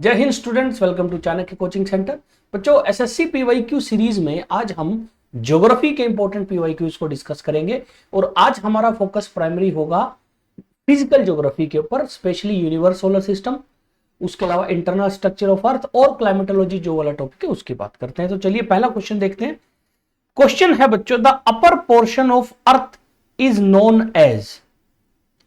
जय हिंद students, welcome to Chanakya coaching centre. बच्चों, एसएससी पीवाईक्यू सीरीज में आज हम ज्योग्राफी के इंपॉर्टेंट पीवाईक्यूज को डिस्कस करेंगे और आज हमारा फोकस प्राइमरी होगा फिजिकल ज्योग्राफी के ऊपर, स्पेशली यूनिवर्स, सोलर सिस्टम, उसके अलावा इंटरनल स्ट्रक्चर ऑफ अर्थ और क्लाइमेटोलॉजी जो वाला टॉपिक है उसकी बात करते हैं। तो चलिए पहला क्वेश्चन देखते हैं। क्वेश्चन है बच्चों, the upper portion of earth is known as.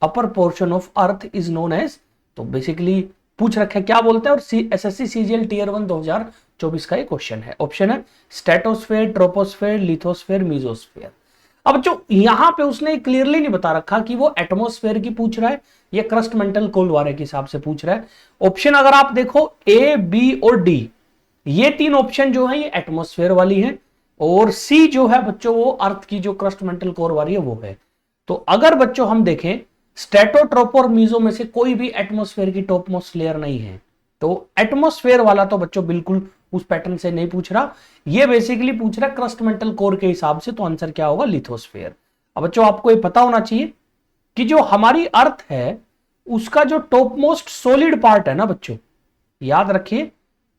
Upper portion of earth is known as, तो बेसिकली पूछ रखे क्या बोलते हैं, और एसएससी सीजीएल टीयर 1 2024 का ये क्वेश्चन है। ऑप्शन है स्ट्रेटोस्फेयर, ट्रोपोस्फेयर, लिथोस्फेयर, मीजोस्फेयर। अब जो यहां पे उसने क्लियरली नहीं बता रखा कि वो एटमोस्फेयर की पूछ रहा है या क्रस्ट मेंटल कोल्ड वाटर के हिसाब से पूछ रहा है। ऑप्शन अगर आप देखो ए, बी और डी, ये तीन ऑप्शन जो है ये एटमोस्फेयर वाली है, और सी जो है बच्चों वो अर्थ की जो क्रस्ट मेंटल कोर वाली है वो है। तो अगर बच्चों हम देखें स्ट्रेटो, ट्रोपो और मीजो में से कोई भी एटमॉस्फेयर की टॉप मोस्ट लेयर नहीं है, तो एटमॉस्फेयर वाला तो बच्चों बिल्कुल उस पैटर्न से नहीं पूछ रहा, ये बेसिकली पूछ रहा है क्रस्ट मेंटल कोर के हिसाब से। तो आंसर क्या होगा? लिथोस्फेयर। अब बच्चों आपको ये पता होना चाहिए कि जो हमारी अर्थ है उसका जो टॉप मोस्ट सॉलिड पार्ट है ना बच्चों, याद रखिए,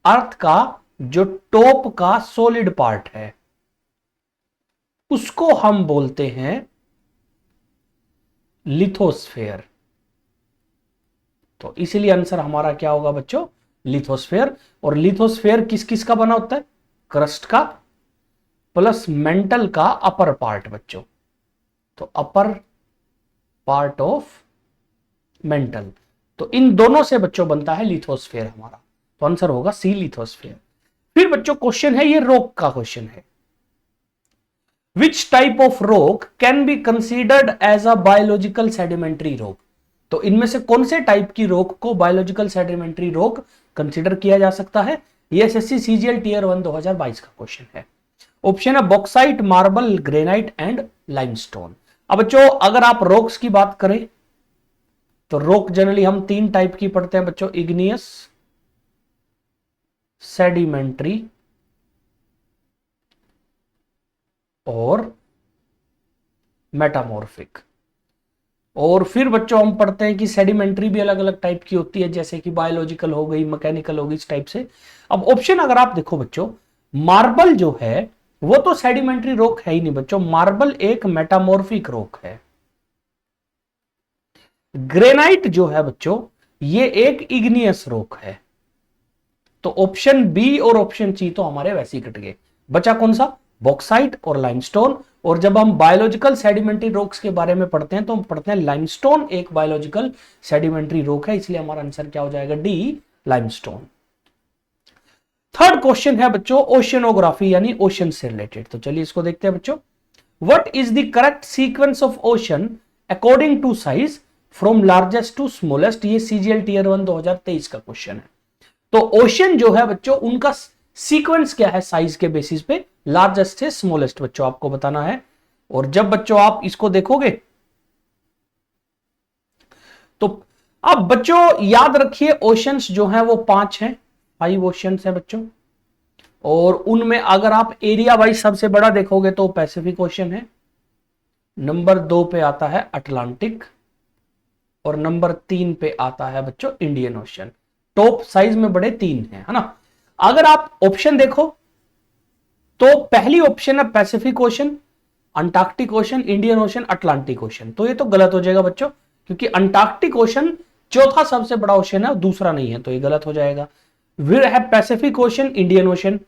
अर्थ का जो टॉप का सॉलिड पार्ट है उसको हम बोलते हैं लिथोस्फेयर। तो इसीलिए आंसर हमारा क्या होगा बच्चों? लिथोस्फेयर। और लिथोस्फेयर किस किस का बना होता है? क्रस्ट का प्लस मेंटल का अपर पार्ट बच्चों, तो अपर पार्ट ऑफ मेंटल, तो इन दोनों से बच्चों बनता है लिथोस्फेयर हमारा। तो आंसर होगा सी, लिथोस्फेयर। फिर बच्चों क्वेश्चन है, ये रॉक का क्वेश्चन है। Which type of rock can be considered as a biological sedimentary rock? तो इनमें से कौन से टाइप की रॉक को बायोलॉजिकल सेडिमेंट्री रॉक कंसीडर किया जा सकता है? ये एसएससी सीजीएल टीयर 1 2022 का क्वेश्चन है। ऑप्शन है bauxite, marble, granite and limestone. अब बच्चों अगर आप रॉक्स की बात करें तो रॉक जनरली हम तीन टाइप की पढ़ते हैं बच्चों, इग्नियस, सेडिमेंट्री और मेटामॉर्फिक। और फिर बच्चों हम पढ़ते हैं कि सेडिमेंट्री भी अलग अलग टाइप की होती है, जैसे कि बायोलॉजिकल हो गई, मैकेनिकल हो गई, इस टाइप से। अब ऑप्शन अगर आप देखो बच्चों, मार्बल जो है वो तो सेडिमेंट्री रॉक है ही नहीं बच्चों, मार्बल एक मेटामॉर्फिक रॉक है। ग्रेनाइट जो है बच्चों ये एक इग्नियस रॉक है। तो ऑप्शन बी और ऑप्शन सी तो हमारे वैसे ही कट गए, बचा कौन सा? बॉक्साइट और लाइमस्टोन। और जब हम बायोलॉजिकल सेडिमेंट्री रॉक्स के बारे में पढ़ते हैं तो हम पढ़ते हैं लाइमस्टोन एक बायोलॉजिकल सेडिमेंट्री रॉक है, इसलिए हमारा आंसर क्या हो जाएगा? D, limestone. थर्ड क्वेश्चन है बच्चों ओशियनोग्राफी यानी ओशन से रिलेटेड। तो चलिए इसको देखते हैं बच्चों। What is the correct sequence of ocean according to size from largest to smallest? ये सीजीएल टीयर 1 2023 का क्वेश्चन है। तो ओशन जो है बच्चों उनका सीक्वेंस क्या है साइज के बेसिस पे, लार्जेस्ट से स्मॉलेस्ट बच्चों आपको बताना है। और जब बच्चों आप इसको देखोगे तो अब बच्चों याद रखिए ओशंस जो हैं वो 5 हैं, 5 ओशंस हैं बच्चों। और उनमें अगर आप एरिया वाइज सबसे बड़ा देखोगे तो पैसिफिक ओशन है, नंबर 2 पे आता है अटलांटिक, और नंबर 3 पे आता है बच्चों इंडियन ओशन। टॉप साइज में बड़े 3 हैं, है ना। अगर आप ऑप्शन देखो तो पहली ऑप्शन है Pacific ocean, Antarctic ocean, Indian ocean, Atlantic ocean. तो ये तो गलत हो जाएगा बच्चों, क्योंकि अंटार्कटिक ओशन चौथा सबसे बड़ा ओशन है, दूसरा नहीं है, तो ये गलत हो जाएगा। फिर है Pacific ocean, Indian ocean,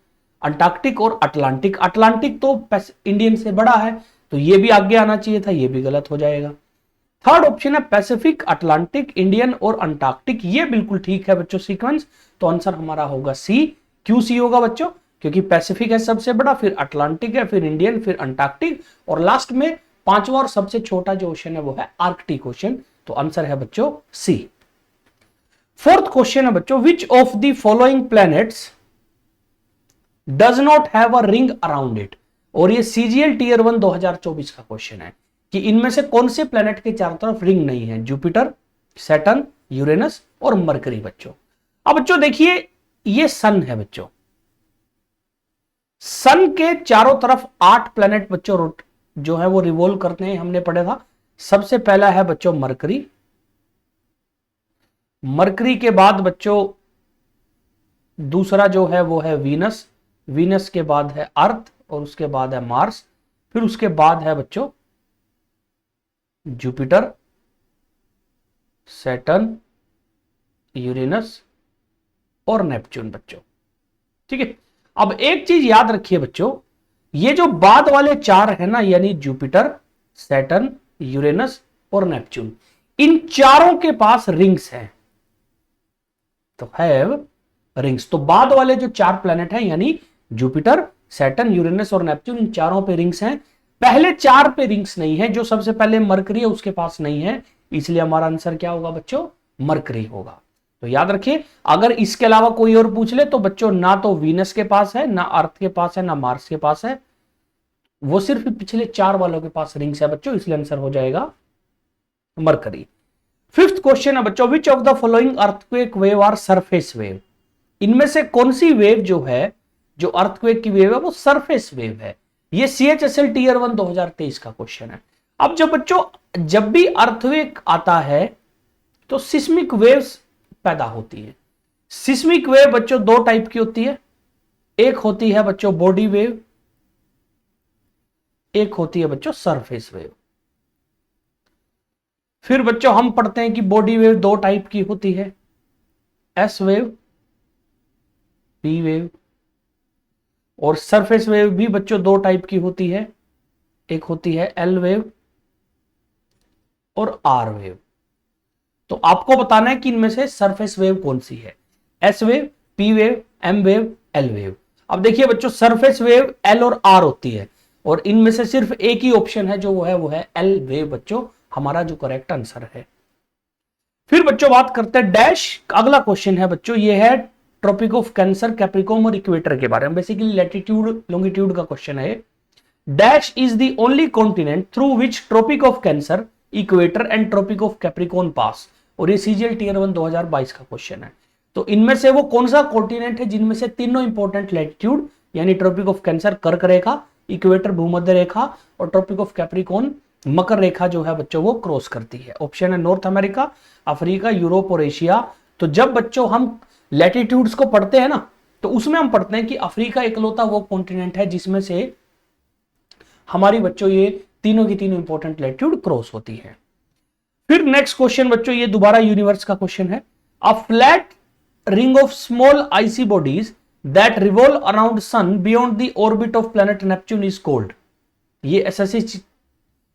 Antarctic और अटलांटिक। अटलांटिक तो इंडियन से बड़ा है, तो ये भी आगे आना चाहिए था, ये भी गलत हो जाएगा। थर्ड ऑप्शन है पैसिफिक, अटलांटिक, इंडियन और अंटार्कटिक, ये बिल्कुल ठीक है बच्चों सीक्वेंस। तो आंसर हमारा होगा सी। क्यों सी होगा बच्चों? क्योंकि पैसिफिक है सबसे बड़ा, फिर अटलांटिक है, फिर इंडियन, फिर अंटार्कटिक, और लास्ट में पांचवा और सबसे छोटा जो ओशन है वो है आर्कटिक ओशन। तो आंसर है बच्चों सी। फोर्थ क्वेश्चन है बच्चों, which of the following planets does not have a ring around it? और ये सीजीएल टीयर 1 2024 का क्वेश्चन है कि इनमें से कौन से प्लैनेट के चारों तरफ रिंग नहीं है? जुपिटर, सैटर्न, यूरेनस और मरकरी बच्चों। अब बच्चों देखिए ये सन है बच्चों, सन के चारों तरफ 8 प्लैनेट बच्चों जो है वो रिवॉल्व करते हैं, हमने पढ़ा था। सबसे पहला है बच्चों मरकरी, मरकरी के बाद बच्चों दूसरा जो है वो है वीनस, वीनस के बाद है अर्थ और उसके बाद है मार्स, फिर उसके बाद है बच्चों जुपिटर, सैटर्न, यूरेनस और नेपच्यून बच्चों। ठीक है, अब एक चीज याद रखिए बच्चों, ये जो बाद वाले चार है ना, यानी जुपिटर, सैटर्न, यूरेनस और नेपच्यून, इन चारों के पास रिंग्स हैं, तो हैव रिंग्स। तो बाद वाले जो चार प्लैनेट हैं यानी जुपिटर, सैटर्न, यूरेनस और नेपच्यून, इन चारों पे रिंग्स हैं। पहले चार पे रिंग्स नहीं है, जो सबसे पहले मरकरी है उसके पास नहीं है, इसलिए हमारा आंसर क्या होगा बच्चों, मरकरी होगा। तो याद रखिए, अगर इसके अलावा कोई और पूछ ले तो बच्चों ना तो वीनस के पास है, ना अर्थ के पास है, ना मार्स के पास है, वो सिर्फ पिछले चार वालों के पास रिंग्स है बच्चों, इसलिए आंसर हो जाएगा मरकरी। फिफ्थ क्वेश्चन है बच्चों, which of the following earthquake wave are surface wave. इनमें से कौन सी वेव जो है, जो अर्थक्वेक की वेव है वो सरफेस वेव है। ये CHSL टीयर 1 2023 का क्वेश्चन है। अब जब बच्चों जब भी अर्थक्वेक आता है तो सिस्मिक वेव्स पैदा होती है। सिस्मिक वेव बच्चों दो टाइप की होती है, एक होती है बच्चों बॉडी वेव, एक होती है बच्चों सरफेस वेव। फिर बच्चों हम पढ़ते हैं कि बॉडी वेव दो टाइप की होती है, एस वेव, पी वेव, और सरफेस वेव भी बच्चों दो टाइप की होती है, एक होती है एल वेव और आर वेव। तो आपको बताना है कि इनमें से सरफेस वेव कौन सी है, S wave, P wave, M wave, L wave. अब देखिए बच्चों सरफेस वेव एल और आर होती है, और इनमें से सिर्फ एक ही ऑप्शन है जो वो है एल वेव बच्चों, हमारा जो करेक्ट आंसर है। फिर बच्चों बात करते हैं डैश, अगला क्वेश्चन है बच्चों, ये है ट्रॉपिक ऑफ कैंसर, कैप्रिकॉर्न और इक्वेटर के बारे में, बेसिकली लैटिट्यूड लॉन्गिट्यूड का क्वेश्चन है। Dash is the only continent through which Tropic of Cancer, equator and Tropic of Capricorn pass, और ये CGL टीयर 1 2022 का क्वेश्चन है। तो इनमें से वो कौन सा कॉन्टिनेंट है जिनमें से तीनों इंपॉर्टेंट लैटिट्यूड यानी ट्रॉपिक ऑफ कैंसर कर्क रेखा, इक्वेटर भूमध्य रेखा और ट्रॉपिक ऑफ कैप्रिकॉर्न मकर रेखा जो है बच्चों वो क्रॉस करती है। ऑप्शन है नॉर्थ अमेरिका, अफ्रीका, यूरोप और एशिया। तो जब बच्चों हम लैटिट्यूड्स को पढ़ते हैं ना, तो उसमें हम पढ़ते हैं कि अफ्रीका इकलौता वो कॉन्टिनेंट है जिसमें से हमारी बच्चों ये तीनों की तीनों इंपॉर्टेंट लैटिट्यूड क्रॉस होती है। फिर नेक्स्ट क्वेश्चन बच्चों ये दोबारा यूनिवर्स का क्वेश्चन है, a flat ring of small icy bodies that revolve around sun beyond the orbit of planet Neptune is called. ये SSC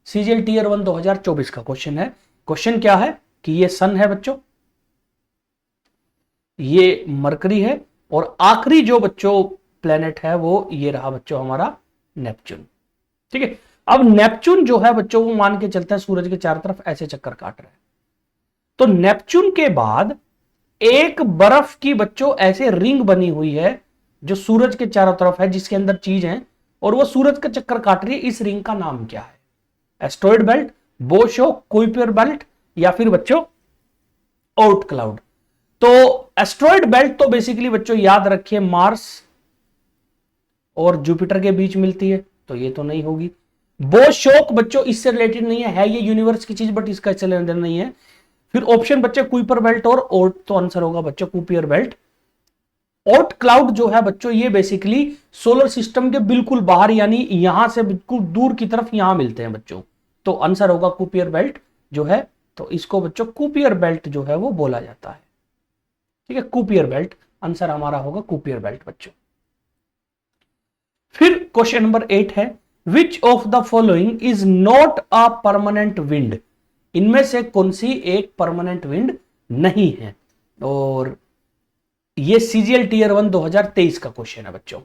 CGL टीयर 1 2024 का क्वेश्चन है। क्वेश्चन क्या है कि ये सन है बच्चों, ये मरकरी है, और आखिरी जो बच्चों प्लेनेट है वो ये रहा बच्चों हमारा नेपच्यून। ठीक है, अब नेपच्यून जो है बच्चों वो मान के चलते हैं सूरज के चारों तरफ ऐसे चक्कर काट रहे हैं। तो नेपच्यून के बाद एक बर्फ की बच्चों ऐसे रिंग बनी हुई है जो सूरज के चारों तरफ है, जिसके अंदर चीज है और वो सूरज का चक्कर काट रही है। इस रिंग का नाम क्या है, एस्ट्रॉइड बेल्ट, बोशोक, कुइपर बेल्ट या फिर बच्चों ओर्ट क्लाउड। तो एस्ट्रॉइड बेल्ट तो बेसिकली बच्चों याद रखिए मार्स और जुपिटर के बीच मिलती है, तो ये तो नहीं होगी। बोशोक बच्चों इससे रिलेटेड नहीं है ये यूनिवर्स की चीज, बट इसका इससे लेना नहीं है। फिर ऑप्शन बच्चे कुइपर बेल्ट और ओर्ट, तो आंसर होगा बच्चों कुपियर बेल्ट। ओर्ट क्लाउड जो है बच्चों ये बेसिकली सोलर सिस्टम के बिल्कुल बाहर यानी यहां से बिल्कुल दूर की तरफ यहां मिलते हैं बच्चों, तो आंसर होगा कुपियर बेल्ट जो है। तो इसको बच्चों कुपियर बेल्ट जो है वो बोला जाता है। ठीक है, कुपियर बेल्ट आंसर हमारा होगा कुपियर बेल्ट बच्चों। फिर क्वेश्चन नंबर 8 है, विच of the following is not a permanent wind. इनमें से कौन सी एक परमानेंट विंड नहीं है, और ये CGL टीयर 1 2023 का क्वेश्चन है बच्चों।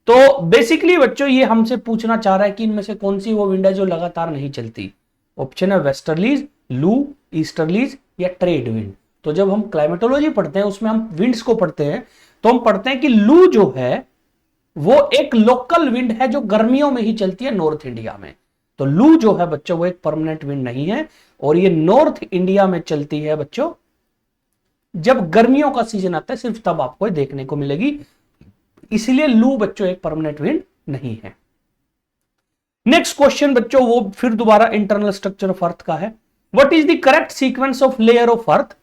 तो बेसिकली बच्चों ये हमसे पूछना चाह रहा है कि इनमें से कौन सी वो विंड है जो लगातार नहीं चलती। ऑप्शन है वेस्टर्लीज, लू, ईस्टर्लीज या ट्रेड विंड। तो जब हम क्लाइमेटोलॉजी पढ़ते हैं उसमें हम विंड्स को पढ़ते हैं, तो हम पढ़ते हैं कि लू जो है वो एक लोकल विंड है जो गर्मियों में ही चलती है नॉर्थ इंडिया में। तो लू जो है बच्चों वो एक परमानेंट विंड नहीं है, और ये नॉर्थ इंडिया में चलती है बच्चों जब गर्मियों का सीजन आता है, सिर्फ तब आपको देखने को मिलेगी। इसलिए लू बच्चों एक परमानेंट विंड नहीं है। नेक्स्ट क्वेश्चन बच्चों वो फिर दोबारा इंटरनल स्ट्रक्चर ऑफ अर्थ का है। What is the correct sequence of layer of earth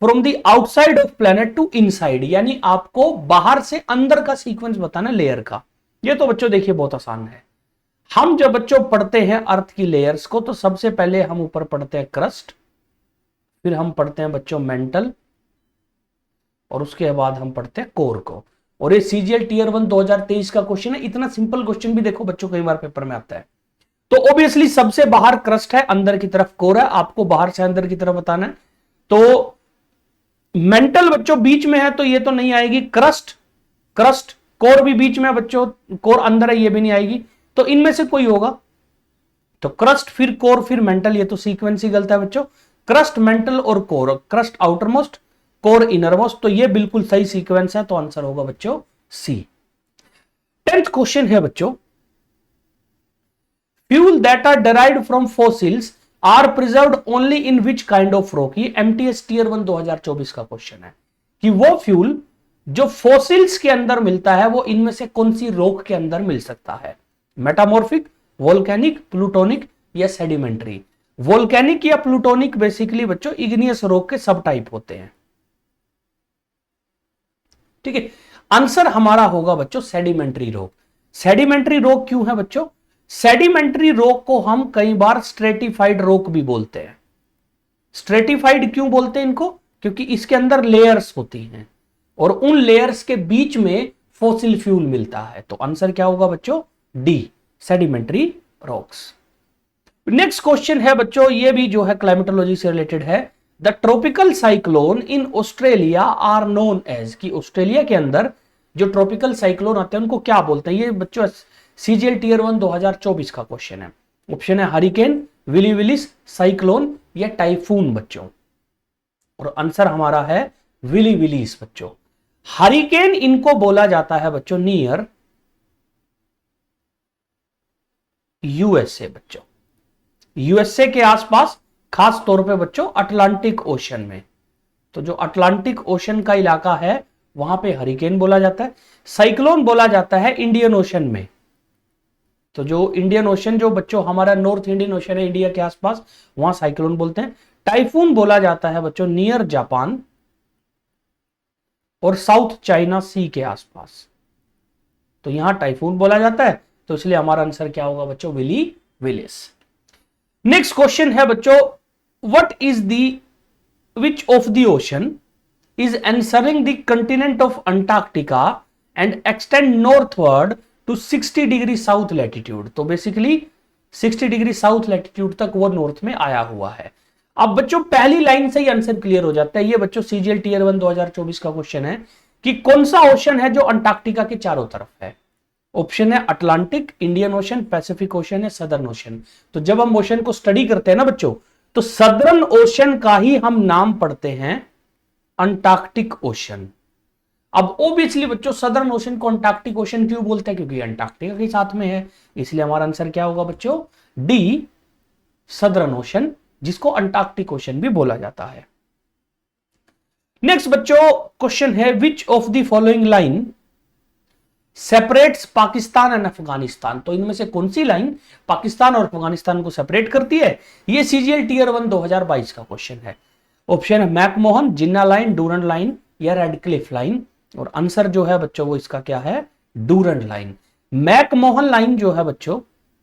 from the outside of planet to inside, यानी आपको बाहर से अंदर का सीक्वेंस बताना लेयर का। ये तो बच्चों देखिए बहुत आसान है। हम जब बच्चों पढ़ते हैं अर्थ की लेयर्स को तो सबसे पहले हम ऊपर पढ़ते हैं क्रस्ट, फिर हम पढ़ते हैं बच्चों मेंटल, और उसके बाद हम पढ़ते हैं कोर को। और ये सीजीएल टीयर 1 2023 का क्वेश्चन है। इतना सिंपल क्वेश्चन भी देखो बच्चों कई बार पेपर में आता है। तो ऑब्वियसली सबसे बाहर क्रस्ट है, अंदर की तरफ कोर है, आपको बाहर से अंदर की तरफ बताना है। तो मेंटल बच्चों बीच में है तो ये तो नहीं आएगी, क्रस्ट कोर भी बीच में है बच्चों, कोर अंदर है, ये भी नहीं आएगी, तो इनमें से कोई होगा। तो क्रस्ट फिर कोर फिर मेंटल, ये तो सीक्वेंस ही गलत है बच्चों। क्रस्ट मेंटल और core, crust outer most core inner most, तो ये बिल्कुल सही सीक्वेंस है, तो आंसर होगा बच्चों सी। 10th क्वेश्चन है बच्चों, fuel that are derived from fossils are preserved only in which kind of rock. ये एमटीएस टीयर 1 2024 का क्वेश्चन है कि वो फ्यूल जो फॉसिल्स के अंदर मिलता है वो इनमें से कौन सी रॉक के अंदर मिल सकता है। मेटामॉर्फिक, वोल्केनिक, प्लूटोनिक या सेडिमेंट्री। वोल्केनिक या प्लूटोनिक बेसिकली बच्चों इग्नियस रॉक के सब टाइप होते हैं, ठीक है। आंसर हमारा होगा बच्चों सेडिमेंट्री रॉक। सेडिमेंट्री रॉक क्यों है बच्चों? सेडिमेंट्री रॉक को हम कई बार स्ट्रेटिफाइड रॉक भी बोलते हैं। स्ट्रेटिफाइड क्यों बोलते हैं इनको? क्योंकि इसके अंदर लेयर्स होती हैं और उन लेयर्स के बीच में फॉसिल फ्यूल मिलता है। तो आंसर क्या होगा बच्चों? D, sedimentary rocks. Next question है बच्चों, ये भी जो है क्लाइमेटोलॉजी से रिलेटेड है। The tropical cyclone in Australia are known as, कि ऑस्ट्रेलिया के अंदर जो ट्रॉपिकल साइक्लोन आते हैं उनको क्या बोलते हैं? ये बच्चों सीजीएल टीयर 1 2024 का क्वेश्चन है। ऑप्शन है हरिकेन, विली विलिस, साइक्लोन या टाइफून बच्चों, और आंसर हमारा है विली विलिस बच्चों। हरिकेन इनको बोला जाता है बच्चों नियर यूएसए बच्चों, यूएसए के आसपास, खास तौर पे बच्चों अटलांटिक ओशन में। तो जो अटलांटिक ओशन का इलाका है वहां पे हरिकेन बोला जाता है। साइक्लोन बोला जाता है इंडियन ओशन में। तो जो इंडियन ओशन जो बच्चों हमारा नॉर्थ इंडियन ओशन है इंडिया के आसपास, वहां साइक्लोन बोलते हैं। टाइफून बोला जाता है बच्चों नियर जापान और साउथ चाइना सी के आसपास। तो यहां टाइफून बोला जाता है, तो इसलिए हमारा आंसर क्या होगा बच्चों? Willie Willis. नेक्स्ट क्वेश्चन है बच्चों, what is the which of the ocean is answering the continent of Antarctica and extend northward to 60 degree south latitude. तो बेसिकली 60 डिग्री साउथ लैटिट्यूड तक वो नॉर्थ में आया हुआ है। अब बच्चों पहली लाइन से ही आंसर क्लियर हो जाता है। ये बच्चों सीजीएल टीयर 1 2024 का क्वेश्चन है कि कौन सा ओशन है जो अंटार्कटिका के चारों तरफ है। ऑप्शन है Atlantic, Indian ocean, Pacific ocean या सदर्न ओशन। तो जब हम ओशन को स्टडी करते हैं ना बच्चों, तो सदर्न ओशन का ही हम नाम पढ़ते हैं अंटार्कटिक ओशन। अब ओबियसली बच्चों सदर्न ओशन को अंटार्कटिक ओशन क्यों बोलते हैं? क्योंकि अंटार्कटिका के साथ में है, इसलिए हमारा आंसर क्या होगा बच्चों? डी, सदर्न ओशन, जिसको अंटार्कटिक ओशन भी बोला जाता है। नेक्स्ट बच्चों क्वेश्चन है, विच of the following line separates Pakistan and Afghanistan. तो इनमें से कौन सी लाइन पाकिस्तान और अफगानिस्तान को सेपरेट करती है? ये सीजीएल टीयर 1 2022 का क्वेश्चन है। ऑप्शन है मैकमोहन, जिन्ना लाइन, डूरंड लाइन या रेडक्लिफ लाइन, और आंसर जो है बच्चों वो इसका क्या है? Durand line. मैकमोहन लाइन जो है बच्चों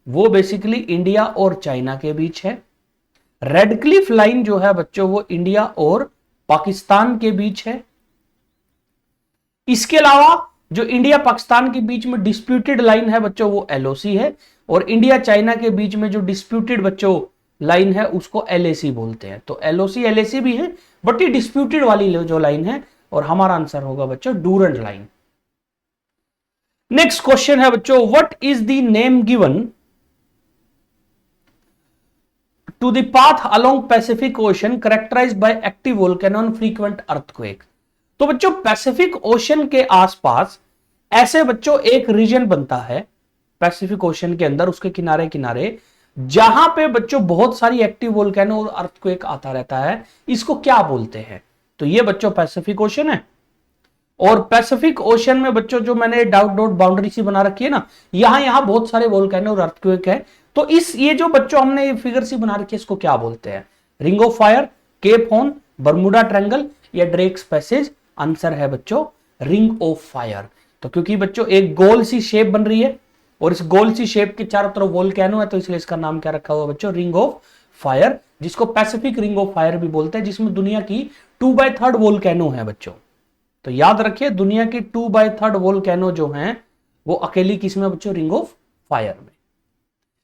वो बेसिकली इंडिया और चाइना के बीच है। रेडक्लिफ लाइन जो है बच्चों वो इंडिया और पाकिस्तान के बीच है। इसके अलावा जो इंडिया पाकिस्तान के बीच में डिस्प्यूटेड लाइन है बच्चों वो एलओसी है, और इंडिया चाइना के बीच में जो डिस्प्यूटेड बच्चों लाइन है उसको एलएसी बोलते हैं। तो एलओसी एलएसी भी है, बट ये डिस्प्यूटेड वाली जो लाइन है, और हमारा आंसर होगा बच्चों डूरंड लाइन। नेक्स्ट क्वेश्चन है बच्चों, what is the name given to the path along Pacific Ocean characterized by active volcano and frequent earthquake. तो बच्चों पैसिफिक ओशन के आसपास ऐसे बच्चों एक रीजन बनता है पैसिफिक ओशन के अंदर, उसके किनारे किनारे, जहां पे बच्चों बहुत सारी एक्टिव वोल्केनो और अर्थक्वेक आता रहता है। इसको क्या बोलते हैं? तो ये बच्चों पैसिफिक ओशन है, और पैसिफिक ओशन में बच्चों जो मैंने डॉट डॉट बाउंड्री सी बना रखी है ना, यहां बहुत सारे वोल्केनो और अर्थक्वेक है। तो ये जो बच्चों हमने फिगर सी बना रखी है इसको क्या बोलते हैं? Ring of fire, Cape Horn, Bermuda triangle या ड्रेक्स पैसेज? आंसर है बच्चों रिंग ऑफ फायर। तो क्योंकि बच्चों एक गोल सी शेप बन रही है और इस गोल सी शेप के चारों तरफ वोल्केनो है, तो इसलिए इसका नाम क्या रखा हुआ बच्चों? रिंग ऑफ फायर, जिसको पैसिफिक रिंग ऑफ फायर भी बोलते हैं, जिसमें दुनिया की 2/3 वोल्केनो है बच्चों। तो याद रखिए दुनिया की 2/3 वोल्केनो जो हैं वो अकेली किसमें बच्चों? रिंग ऑफ फायर में।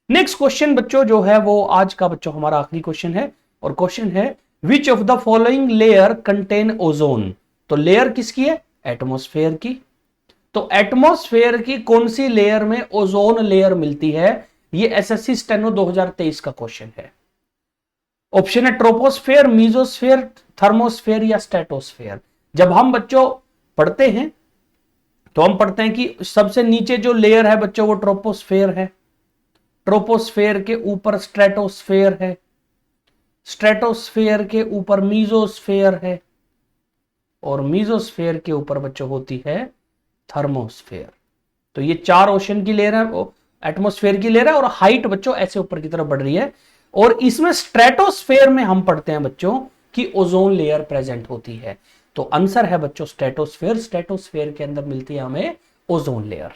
नेक्स्ट क्वेश्चन बच्चों जो है वो आज का बच्चों हमारा आखिरी क्वेश्चन है, और क्वेश्चन है विच of the following layer contain ozone? तो लेयर किसकी है? एटमॉस्फेयर की। तो एटमॉस्फेयर की कौन सी लेयर में ओजोन लेयर मिलती है? ये एसएससी स्टेनो 2023 का क्वेश्चन है। ऑप्शन है ट्रोपोस्फेयर, मीजोस्फेयर, थर्मोस्फेयर या स्ट्रेटोस्फेयर। जब हम बच्चों पढ़ते हैं तो हम पढ़ते हैं कि सबसे नीचे जो लेयर है बच्चों वो ट्रोपोस्फेयर है, ट्रोपोस्फेयर के ऊपर स्ट्रेटोस्फेयर है, स्ट्रेटोस्फेयर के ऊपर मीजोस्फेयर है, और मीजोस्फेयर के ऊपर बच्चों होती है थर्मोस्फेयर। तो ये 4 ओशन की लेयर है, एटमॉस्फेयर की लेयर है, और हाइट बच्चों ऐसे ऊपर की तरफ बढ़ रही है। और इसमें स्ट्रेटोस्फेयर में हम पढ़ते हैं बच्चों कि ओजोन लेयर प्रेजेंट होती है। तो आंसर है बच्चों स्ट्रेटोस्फेयर। स्ट्रेटोस्फेयर के अंदर मिलती है हमें ओजोन लेयर।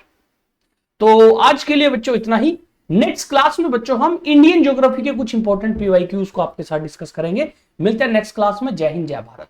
तो आज के लिए बच्चों इतना ही। नेक्स्ट क्लास में बच्चों हम इंडियन ज्योग्राफी के कुछ इंपॉर्टेंट पीवाईक्यूज को आपके साथ डिस्कस करेंगे। मिलते हैं नेक्स्ट क्लास में। जय हिंद, जय भारत।